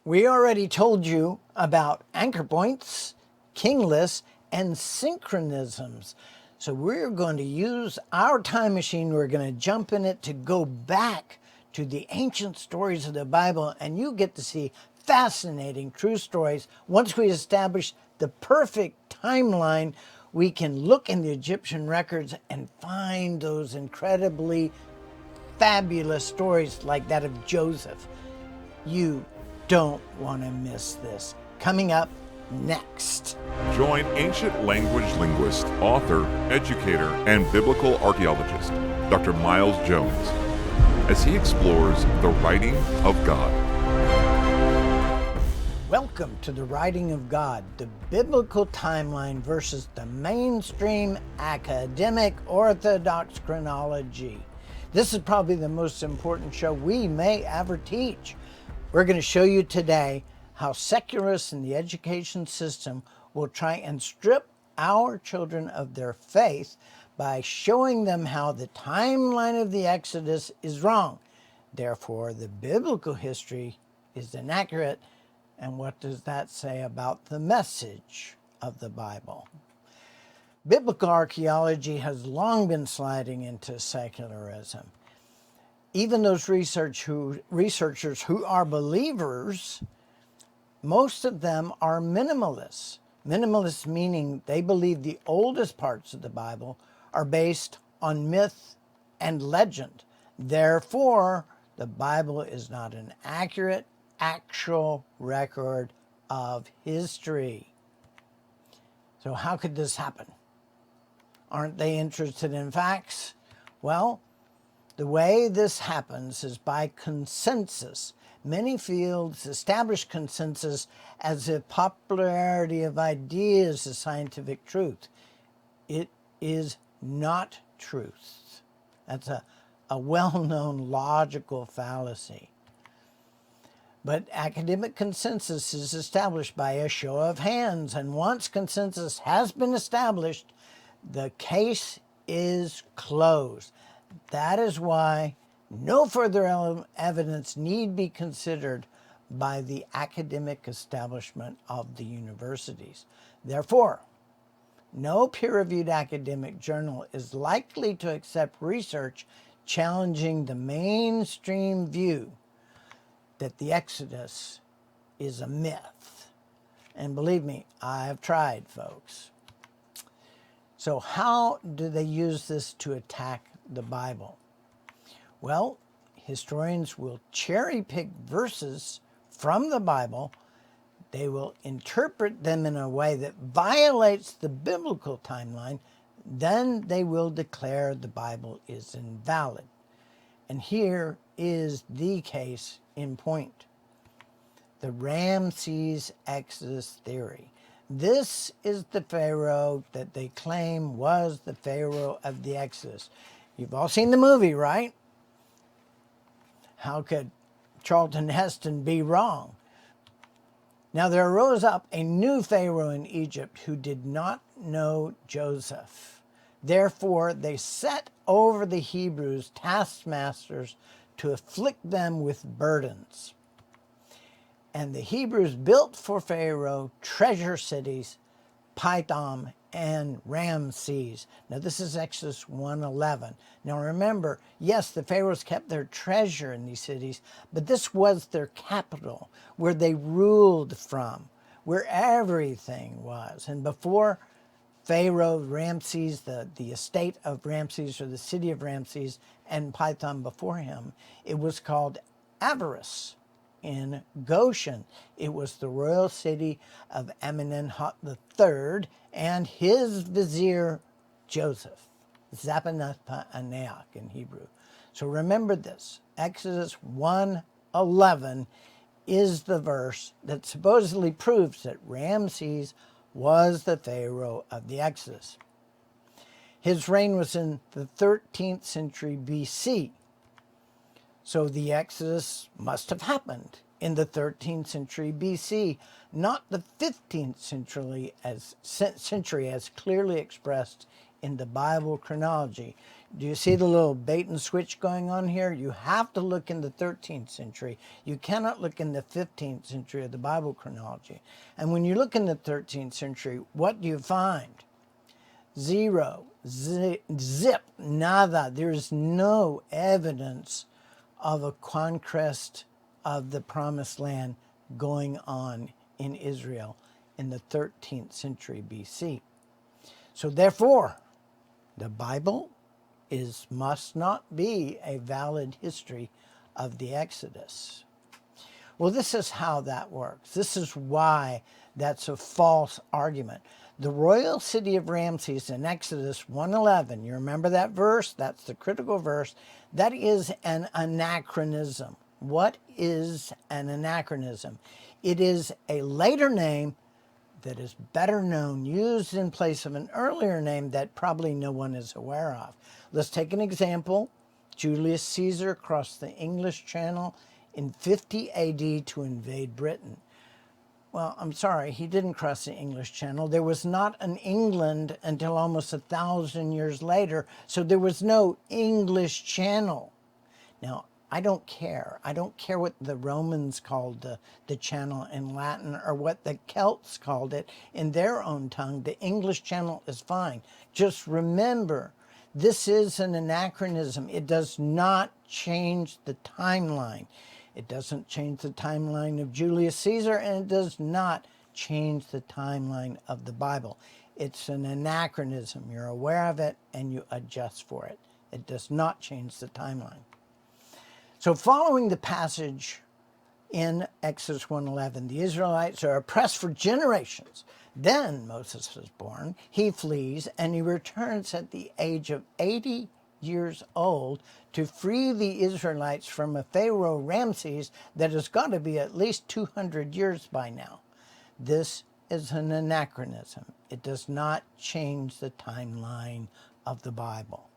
We already told you about anchor points, king lists, and synchronisms. So we're going to use our time machine. We're going to jump in it to go back to the ancient stories of the Bible, and you get to see fascinating true stories. Once we establish the perfect timeline, we can look in the Egyptian records and find those incredibly fabulous stories like that of Joseph. You don't want to miss this. Coming up next. Join ancient language linguist, author, educator, and biblical archaeologist, Dr. Miles Jones, as he explores the writing of God. Welcome to the Writing of God, the biblical timeline versus the mainstream academic Orthodox chronology. This is probably the most important show we may ever teach. We're going to show you today how secularists in the education system will try and strip our children of their faith by showing them how the timeline of the Exodus is wrong. Therefore, the biblical history is inaccurate. And what does that say about the message of the Bible? Biblical archaeology has long been sliding into secularism. Even those researchers who are believers, most of them are minimalists. Minimalists meaning they believe the oldest parts of the Bible are based on myth and legend. Therefore, the Bible is not an accurate, actual record of history. So how could this happen? Aren't they interested in facts? Well, the way this happens is by consensus. Many fields establish consensus as if popularity of ideas is scientific truth. It is not truth. That's a well-known logical fallacy. But academic consensus is established by a show of hands, and once consensus has been established, the case is closed. That is why no further evidence need be considered by the academic establishment of the universities. Therefore, no peer-reviewed academic journal is likely to accept research challenging the mainstream view that the Exodus is a myth. And believe me, I've tried, folks. So how do they use this to attack the Bible? Well, historians will cherry pick verses from the Bible. They will interpret them in a way that violates the biblical timeline. Then they will declare the Bible is invalid. And here is the case in point. The Ramses-Exodus theory. This is the Pharaoh that they claim was the Pharaoh of the Exodus. You've all seen the movie, right? How could Charlton Heston be wrong? Now there arose up a new Pharaoh in Egypt who did not know Joseph. Therefore they set over the Hebrews taskmasters to afflict them with burdens. And the Hebrews built for Pharaoh treasure cities, Pithom and Ramses. Now this is Exodus 1:11. Now remember, yes, the Pharaohs kept their treasure in these cities, but this was their capital, where they ruled from, where everything was. And before Pharaoh, Ramses, the estate of Ramses, or the city of Ramses, and Pithom before him, it was called Avaris in Goshen. It was the royal city of Amenemhat III and his vizier Joseph, Zapanath-paneach in Hebrew. So remember this, Exodus 1:11 is the verse that supposedly proves that Ramses was the Pharaoh of the Exodus. His reign was in the 13th century BC. So the Exodus must have happened in the 13th century BC, not the 15th century as clearly expressed in the Bible chronology. Do you see the little bait and switch going on here? You have to look in the 13th century. You cannot look in the 15th century of the Bible chronology. And when you look in the 13th century, what do you find? Zero, zip, nada. There's no evidence of a conquest of the Promised Land going on in Israel in the 13th century BC. So therefore, the Bible must not be a valid history of the Exodus. Well, this is how that works. This is why that's a false argument. The royal city of Ramses in Exodus 1:11, you remember that verse? That's the critical verse. That is an anachronism. What is an anachronism? It is a later name that is better known, used in place of an earlier name that probably no one is aware of. Let's take an example. Julius Caesar crossed the English Channel in 50 AD to invade Britain. Well, I'm sorry, he didn't cross the English Channel. There was not an England until almost 1,000 years later, so there was no English Channel. Now, I don't care. I don't care what the Romans called the channel in Latin or what the Celts called it in their own tongue. The English Channel is fine. Just remember, this is an anachronism. It does not change the timeline. It doesn't change the timeline of Julius Caesar, and it does not change the timeline of the Bible. It's an anachronism. You're aware of it, and you adjust for it. It does not change the timeline. So following the passage in Exodus 1:11, the Israelites are oppressed for generations. Then Moses is born. He flees, and he returns at the age of 80 years old to free the Israelites from a Pharaoh Ramses that has got to be at least 200 years by now. This is an anachronism. It does not change the timeline of the Bible.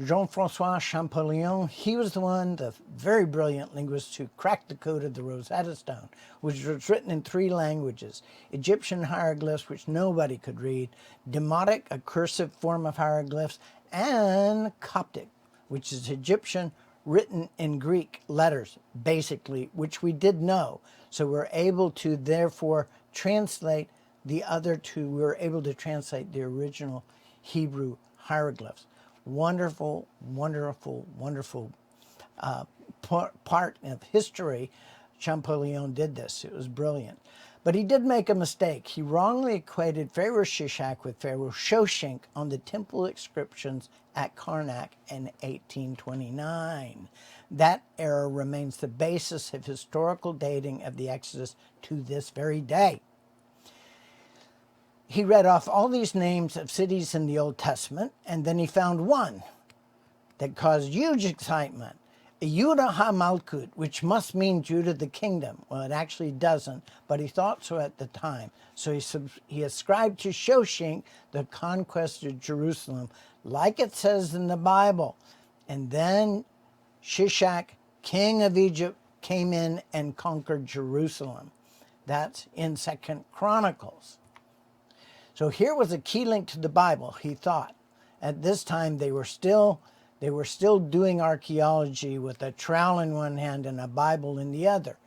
Jean-Francois Champollion, he was the one, the very brilliant linguist who cracked the code of the Rosetta Stone, which was written in 3 languages: Egyptian hieroglyphs, which nobody could read, Demotic, a cursive form of hieroglyphs, and Coptic, which is Egyptian written in Greek letters, basically, which we did know. So we're able to therefore translate the other 2. We're able to translate the original Hebrew hieroglyphs. Wonderful, wonderful, wonderful part of history. Champollion did this. It was brilliant. But he did make a mistake. He wrongly equated Pharaoh Shishak with Pharaoh Shoshenk on the temple inscriptions at Karnak in 1829. That error remains the basis of historical dating of the Exodus to this very day. He read off all these names of cities in the Old Testament, and then he found one that caused huge excitement. Yehuda HaMalkut, which must mean Judah the kingdom. Well, it actually doesn't, but he thought so at the time. So he ascribed to Shoshenk the conquest of Jerusalem, like it says in the Bible. And then Shishak, king of Egypt, came in and conquered Jerusalem. That's in 2 Chronicles. So here was a key link to the Bible, he thought. At this time, they were still doing archaeology with a trowel in one hand and a Bible in the other.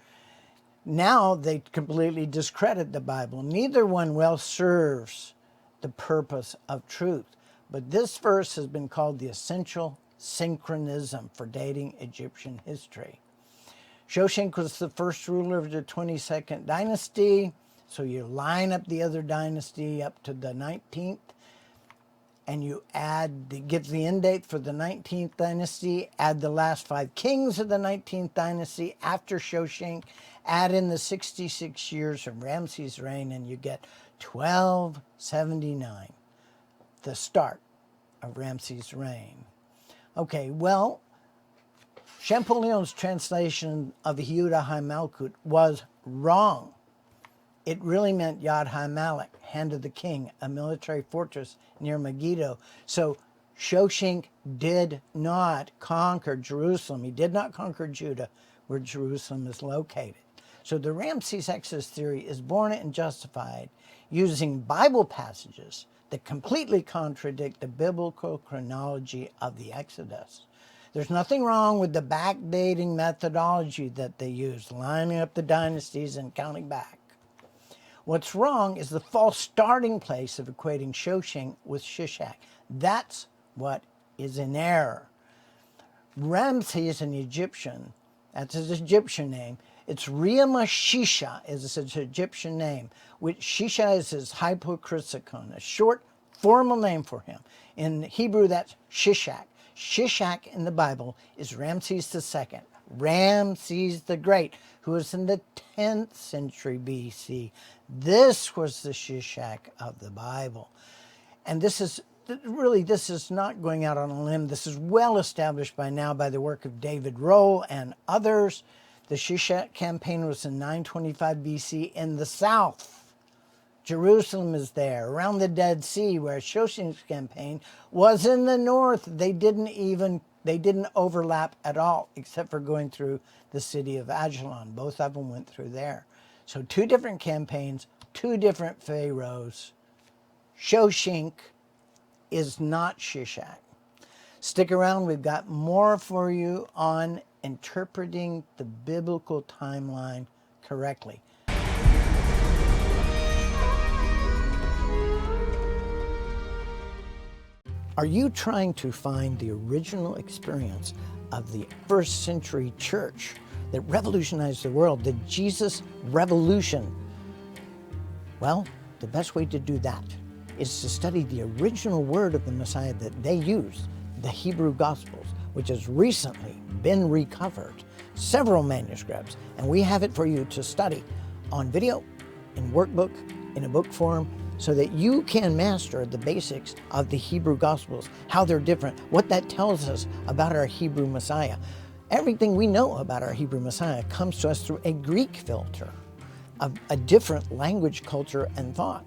Now they completely discredit the Bible. Neither one well serves the purpose of truth. But this verse has been called the essential synchronism for dating Egyptian history. Shoshenk was the first ruler of the 22nd dynasty. So you line up the other dynasty up to the 19th, and you give the end date for the 19th dynasty, add the last 5 kings of the 19th dynasty after Shoshenk, add in the 66 years of Ramses' reign, and you get 1279, the start of Ramses' reign. Okay, well, Champollion's translation of Yehuda HaMalkut was wrong. It really meant Yad HaMalek, hand of the king, a military fortress near Megiddo. So Shoshenk did not conquer Jerusalem. He did not conquer Judah, where Jerusalem is located. So the Ramses-Exodus theory is born and justified using Bible passages that completely contradict the biblical chronology of the Exodus. There's nothing wrong with the backdating methodology that they use, lining up the dynasties and counting back. What's wrong is the false starting place of equating Shoshenk with Shishak. That's what is in error. Ramses, an Egyptian, that's his Egyptian name. It's Ramses-Shishak is his Egyptian name, which Shisha is his hypocrisicon, a short formal name for him. In Hebrew, that's Shishak. Shishak in the Bible is Ramses II, Ramses the Great, who was in the 10th century BC. This was the Shishak of the Bible. And this is not going out on a limb. This is well established by now by the work of David Rowe and others. The Shishak campaign was in 925 BC in the south. Jerusalem is there, around the Dead Sea, where Shoshenk's campaign was in the north. They didn't overlap at all, except for going through the city of Ajalon. Both of them went through there. So 2 different campaigns, 2 different pharaohs. Shoshenk is not Shishak. Stick around, we've got more for you on interpreting the biblical timeline correctly. Are you trying to find the original experience of the first century church that revolutionized the world, the Jesus Revolution? Well, the best way to do that is to study the original word of the Messiah that they used, the Hebrew Gospels, which has recently been recovered, several manuscripts, and we have it for you to study on video, in workbook, in a book form, so that you can master the basics of the Hebrew Gospels, how they're different, what that tells us about our Hebrew Messiah. Everything we know about our Hebrew Messiah comes to us through a Greek filter of a different language, culture, and thought.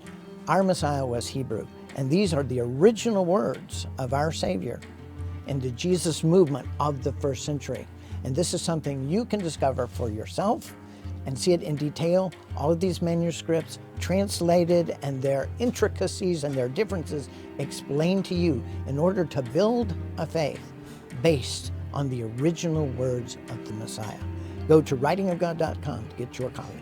Our Messiah was Hebrew, and these are the original words of our Savior in the Jesus movement of the first century. And this is something you can discover for yourself and see it in detail. All of these manuscripts translated and their intricacies and their differences explained to you in order to build a faith based on the original words of the Messiah. Go to writingofgod.com to get your copy.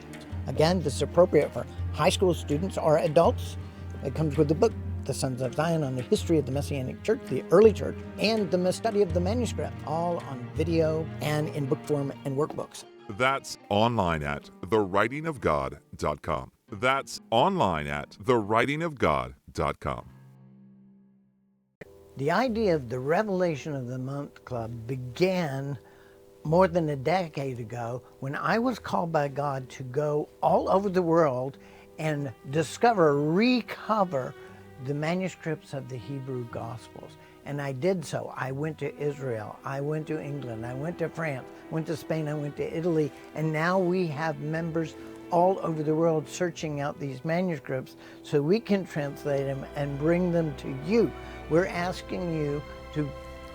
Again, this is appropriate for high school students or adults. It comes with the book, The Sons of Zion, on the history of the Messianic Church, the early church, and the study of the manuscript, all on video and in book form and workbooks. That's online at thewritingofgod.com. That's online at thewritingofgod.com. The idea of the Revelation of the Month Club began more than a decade ago when I was called by God to go all over the world and recover the manuscripts of the Hebrew Gospels. And I did so. I went to Israel, I went to England, I went to France, went to Spain, I went to Italy, and now we have members all over the world searching out these manuscripts so we can translate them and bring them to you. We're asking you to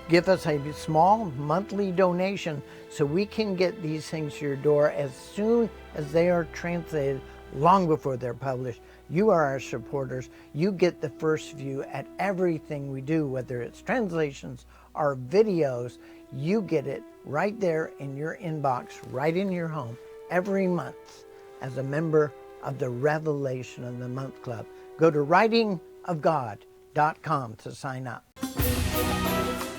give us a small monthly donation so we can get these things to your door as soon as they are translated, long before they're published. You are our supporters. You get the first view at everything we do, whether it's translations or videos. You get it right there in your inbox, right in your home, every month as a member of the Revelation of the Month Club. Go to writingofgod.com to sign up.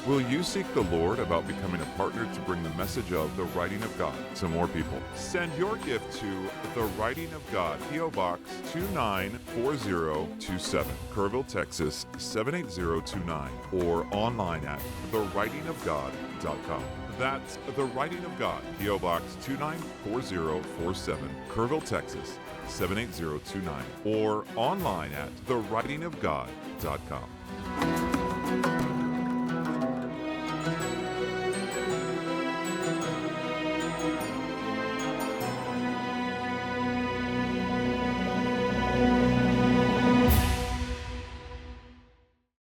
Will you seek the Lord about becoming a partner to bring the message of the Writing of God to more people? Send your gift to The Writing of God, P.O. Box 294027, Kerrville, Texas 78029, or online at thewritingofgod.com. That's The Writing of God, P.O. Box 294047, Kerrville, Texas 78029, or online at thewritingofgod.com.